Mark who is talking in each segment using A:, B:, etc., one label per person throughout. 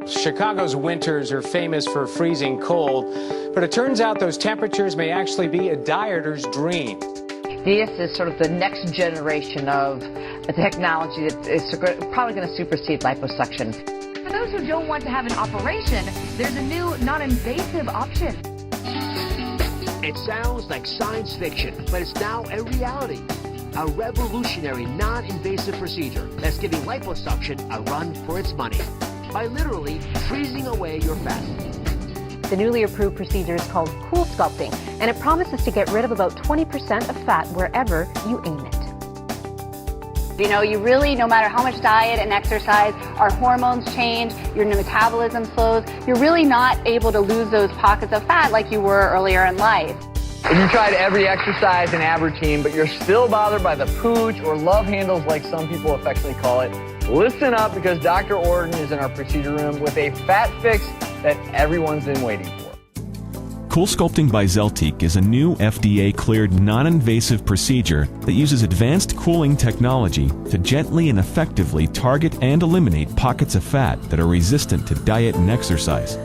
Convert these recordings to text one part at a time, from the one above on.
A: Chicago's winters are famous for freezing cold, but it turns out those temperatures may actually be a dieter's dream.
B: This is sort of the next generation of a technology that is probably going to supersede liposuction.
C: For those who don't want to have an operation, there's a new non-invasive option.
D: It sounds like science fiction, but it's now a reality. A revolutionary non-invasive procedure that's giving liposuction a run for its money by literally freezing away your fat.
E: The newly approved procedure is called cool sculpting, and it promises to get rid of about 20% of fat wherever you aim it.
F: You know, you really, no matter how much diet and exercise, our hormones change, your metabolism slows, you're really not able to lose those pockets of fat like you were earlier in life.
G: If you tried every exercise and ab routine, but you're still bothered by the pooch or love handles like some people affectionately call it, listen up, because Dr. Orden is in our procedure room with a fat fix that everyone's been waiting for.
H: Cool Sculpting by Zeltiq is a new FDA-cleared non-invasive procedure that uses advanced cooling technology to gently and effectively target and eliminate pockets of fat that are resistant to diet and exercise.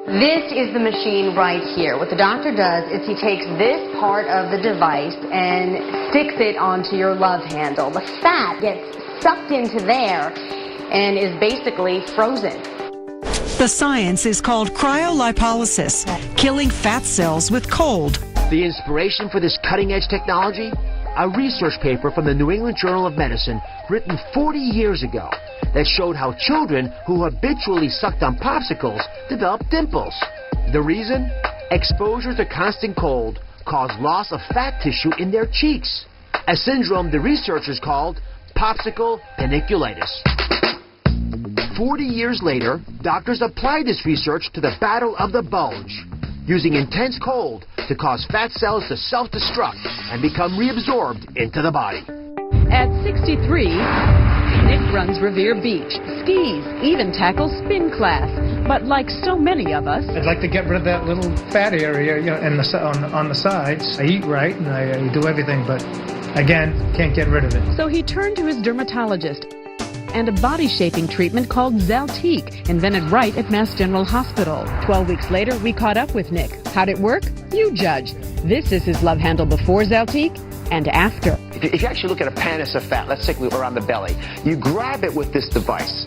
I: This is the machine right here. What the doctor does is he takes this part of the device and sticks it onto your love handle. The fat gets sucked into there and is basically frozen.
J: The science is called cryolipolysis, killing fat cells with cold.
D: The inspiration for this cutting-edge technology? A research paper from the New England Journal of Medicine written 40 years ago that showed how children who habitually sucked on popsicles develop dimples. The reason? Exposure to constant cold caused loss of fat tissue in their cheeks, a syndrome the researchers called popsicle paniculitis. 40 years later, doctors applied this research to the battle of the bulge, using intense cold to cause fat cells to self-destruct and become reabsorbed into the body.
K: At 63, Nick runs Revere Beach, skis, even tackles spin class. But like so many of us,
L: I'd like to get rid of that little fat area, and on the sides. I eat right and I do everything, but again, can't get rid of it.
K: So he turned to his dermatologist and a body-shaping treatment called Zeltiq, invented right at Mass General Hospital. 12 weeks later, we caught up with Nick. How'd it work? You judge. This is his love handle before Zeltiq and after.
M: If you actually look at a pannis of fat, let's say around the belly, you grab it with this device.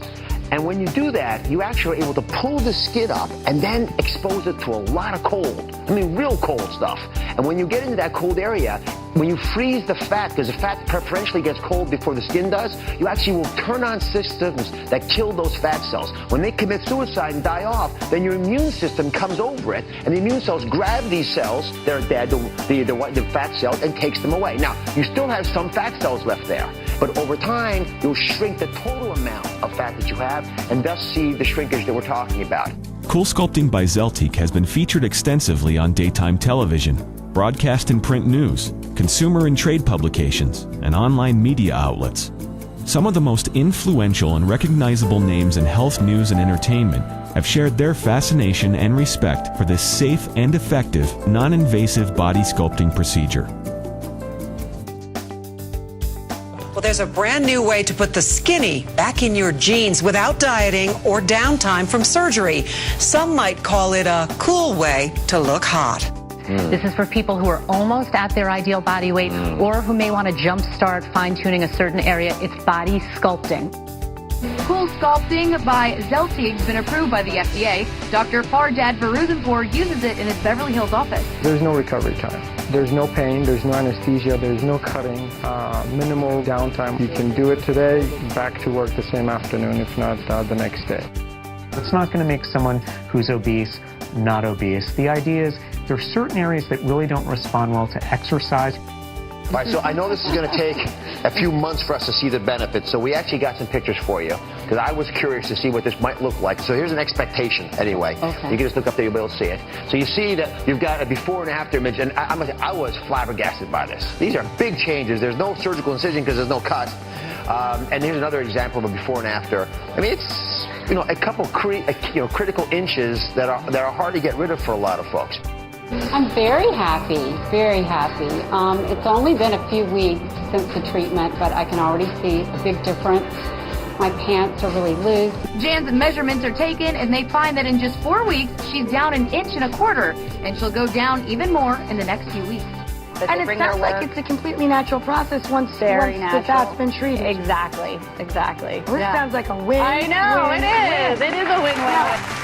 M: And when you do that, you actually are able to pull the skin up and then expose it to a lot of cold. I mean, real cold stuff. And when you get into that cold area, when you freeze the fat, because the fat preferentially gets cold before the skin does, you actually will turn on systems that kill those fat cells. When they commit suicide and die off, then your immune system comes over it, and the immune cells grab these cells that are dead, the fat cells, and takes them away. Now, you still have some fat cells left there, but over time, you'll shrink the total amount of fat that you have, and thus see the shrinkage that we're talking about.
H: Cool Sculpting by Zeltiq has been featured extensively on daytime television, broadcast and print news, consumer and trade publications, and online media outlets. Some of the most influential and recognizable names in health news and entertainment have shared their fascination and respect for this safe and effective, non-invasive body sculpting procedure.
J: Well, there's a brand new way to put the skinny back in your jeans without dieting or downtime from surgery. Some might call it a cool way to look hot.
E: This is for people who are almost at their ideal body weight or who may want to jumpstart fine-tuning a certain area. It's body sculpting.
C: Cool Sculpting by Zeltiq has been approved by the FDA. Dr. Fardad Varuzenpour uses it in his Beverly Hills office.
N: There's no recovery time. There's no pain, there's no anesthesia, there's no cutting, minimal downtime. You can do it today, back to work the same afternoon, if not the next day.
O: It's not going to make someone who's obese not obese. The idea is there are certain areas that really don't respond well to exercise.
M: All right, so I know this is going to take a few months for us to see the benefits, so we actually got some pictures for you, because I was curious to see what this might look like. So here's an expectation, anyway. Okay. You can just look up there, you'll be able to see it. So you see that you've got a before and after image, and I was flabbergasted by this. These are big changes. There's no surgical incision because there's no cut. And here's another example of a before and after. I mean, it's, a couple critical inches that are hard to get rid of for a lot of folks.
P: I'm very happy, very happy. It's only been a few weeks since the treatment, but I can already see a big difference. My pants are really loose.
C: Jan's measurements are taken, and they find that in just 4 weeks, she's down 1.25 inches, and she'll go down even more in the next few weeks.
Q: And it sounds like it's a completely natural process once the fat's been treated.
F: Exactly.
Q: Well, this sounds like a win.
F: I know,
Q: win,
F: it is.
Q: win.
F: It is a win-win.